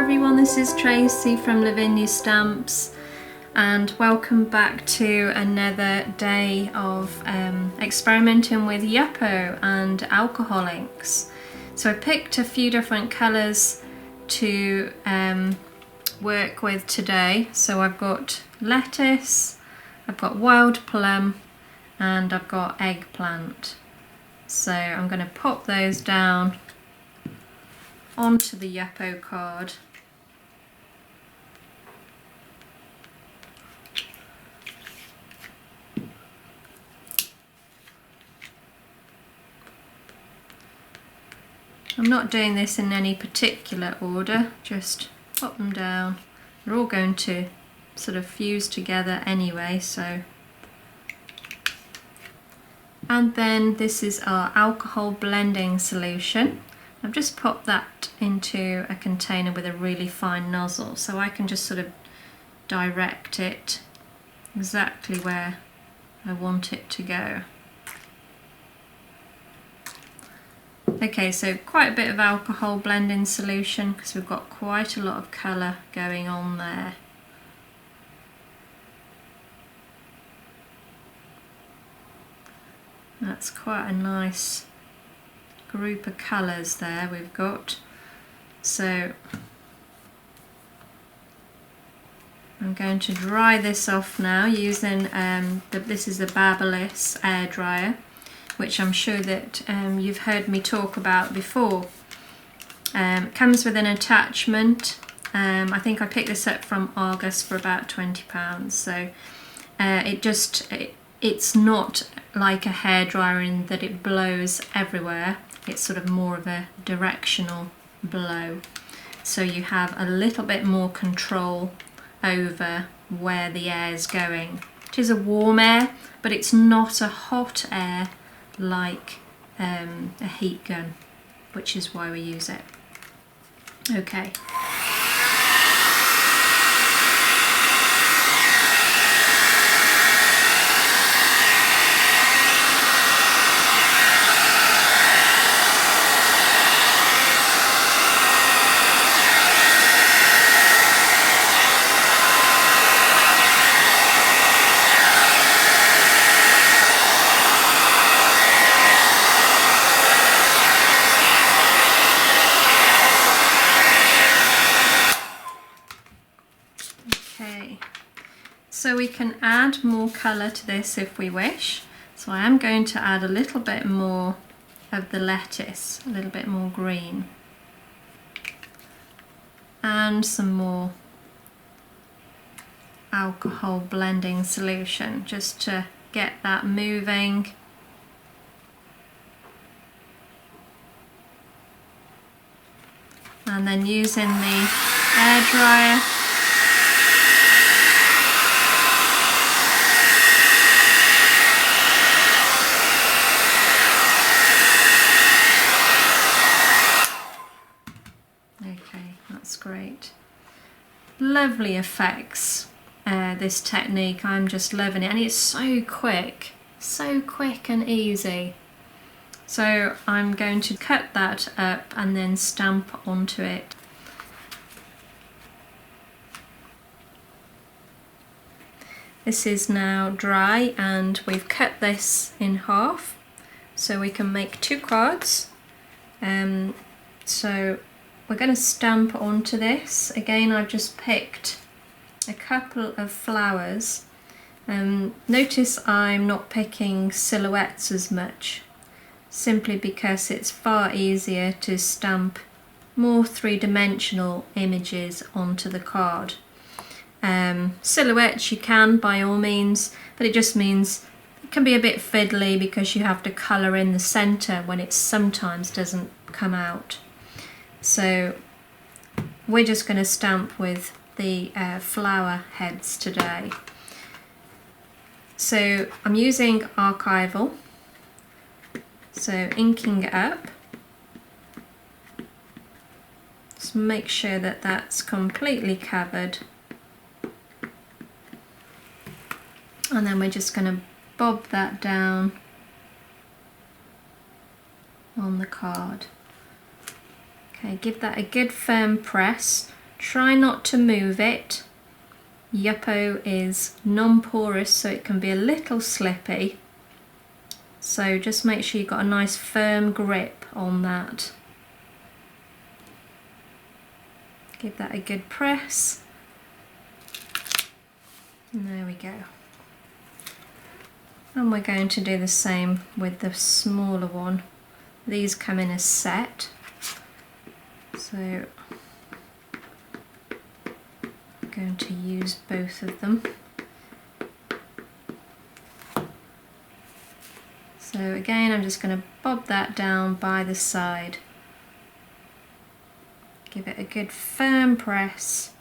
everyone, this is Tracey from Lavinia Stamps and welcome back to another day of experimenting with Yupo and alcohol inks. So I picked a few different colours to work with today. So I've got lettuce, I've got wild plum and I've got eggplant. So I'm going to pop those down onto the Yupo card. I'm not doing this in any particular order, just pop them down. They're all going to sort of fuse together anyway, so. And then this is our alcohol blending solution. I've just popped that into a container with a really fine nozzle so I can just sort of direct it exactly where I want it to go. Okay, so quite a bit of alcohol blending solution because we've got quite a lot of colour going on there. That's quite a nice group of colours there we've got. So I'm going to dry this off now using this is the Babyliss air dryer, which I'm sure that you've heard me talk about before. It comes with an attachment. I think I picked this up from Argos for about £20. So it's not like a hairdryer in that it blows everywhere. It's sort of more of a directional blow. So you have a little bit more control over where the air is going. It is a warm air, but it's not a hot air like a heat gun, which is why we use it. Okay. So we can add more colour to this if we wish. So I am going to add a little bit more of the lettuce, a little bit more green. And some more alcohol blending solution just to get that moving. And then using the air dryer great. Lovely effects, this technique. I'm just loving it, and it's so quick and easy. So I'm going to cut that up and then stamp onto it. This is now dry and we've cut this in half so we can make two cards. So we're going to stamp onto this. Again, I've just picked a couple of flowers. Notice I'm not picking silhouettes as much, simply because it's far easier to stamp more three-dimensional images onto the card. Silhouettes you can by all means, but it just means it can be a bit fiddly because you have to colour in the centre when it sometimes doesn't come out. So we're just going to stamp with the flower heads today. So I'm using archival, so inking it up. Just make sure that that's completely covered. And then we're just going to bob that down on the card. Okay, give that a good firm press Try not to move it. Yupo is non-porous, so it can be a little slippy. So just make sure you've got a nice firm grip on that. Give that a good press. And there we go. And we're going to do the same with the smaller one. These come in a set. So I'm going to use both of them. So again, I'm just going to bob that down by the side. Give it a good firm press.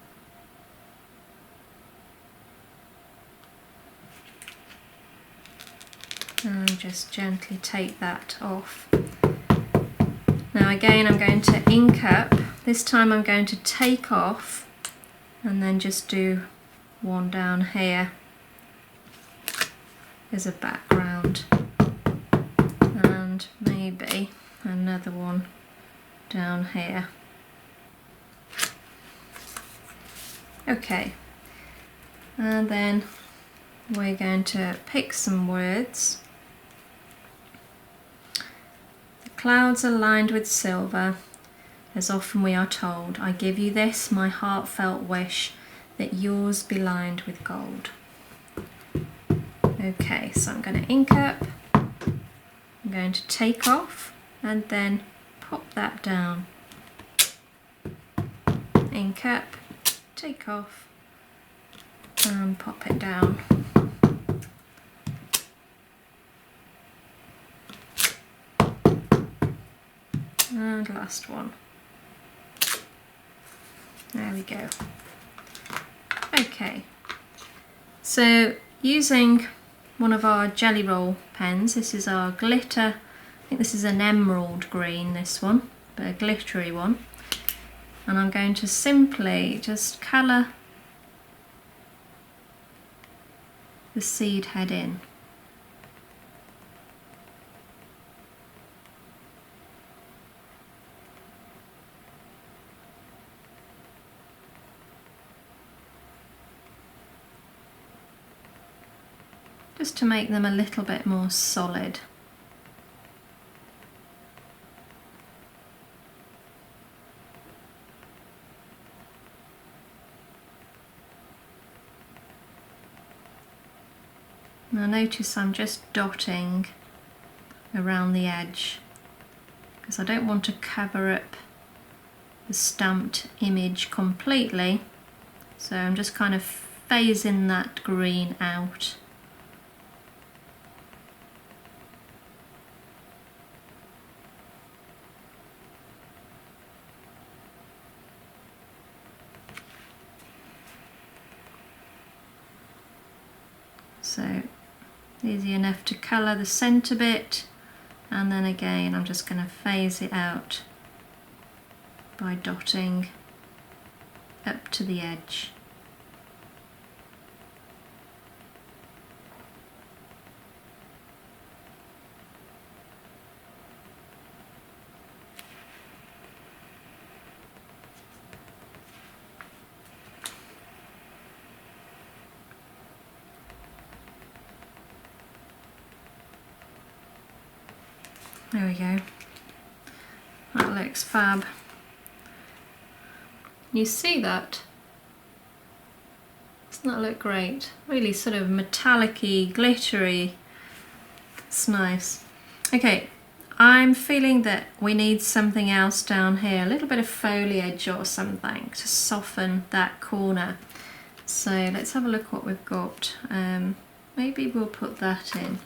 And just gently take that off. Now again, I'm going to ink up. This time I'm going to take off and then just do one down here as a background. And maybe another one down here. Okay, and then we're going to pick some words. The clouds are lined with silver, as often we are told. I give you this, my heartfelt wish, that yours be lined with gold. Okay, so I'm going to ink up. I'm going to take off and then pop that down. Ink up, take off and pop it down. And last one. There we go. Okay, so using one of our jelly roll pens, this is our glitter, I think this is an emerald green, this one, but a glittery one. And I'm going to simply just colour the seed head in. Just to make them a little bit more solid. Now notice I'm just dotting around the edge because I don't want to cover up the stamped image completely, so I'm just kind of phasing that green out. So easy enough to colour the centre bit, and then again I'm just going to phase it out by dotting up to the edge. There we go. That looks fab. You see that? Doesn't that look great? Really sort of metallic-y, glittery. It's nice. Okay, I'm feeling that we need something else down here, a little bit of foliage or something to soften that corner. So let's have a look what we've got. Maybe we'll put that in.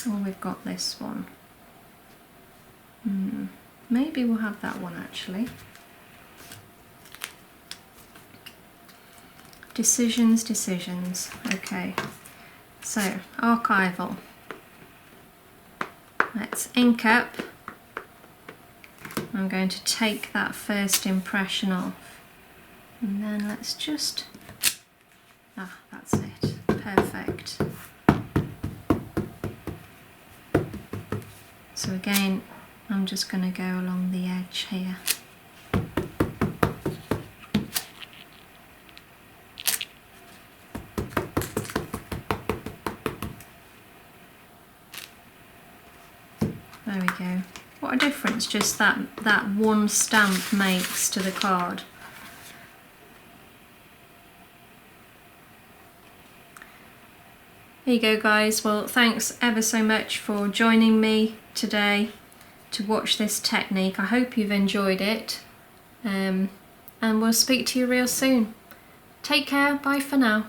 Oh, we've got this one. Maybe we'll have that one actually. Decisions, decisions. Okay, so archival. Let's ink up. I'm going to take that first impression off, and then let's just, that's it, perfect. So again, I'm just going to go along the edge here. There we go. What a difference just that one stamp makes to the card. There you go, guys. Well, thanks ever so much for joining me today to watch this technique. I hope you've enjoyed it, and we'll speak to you real soon. Take care. Bye for now.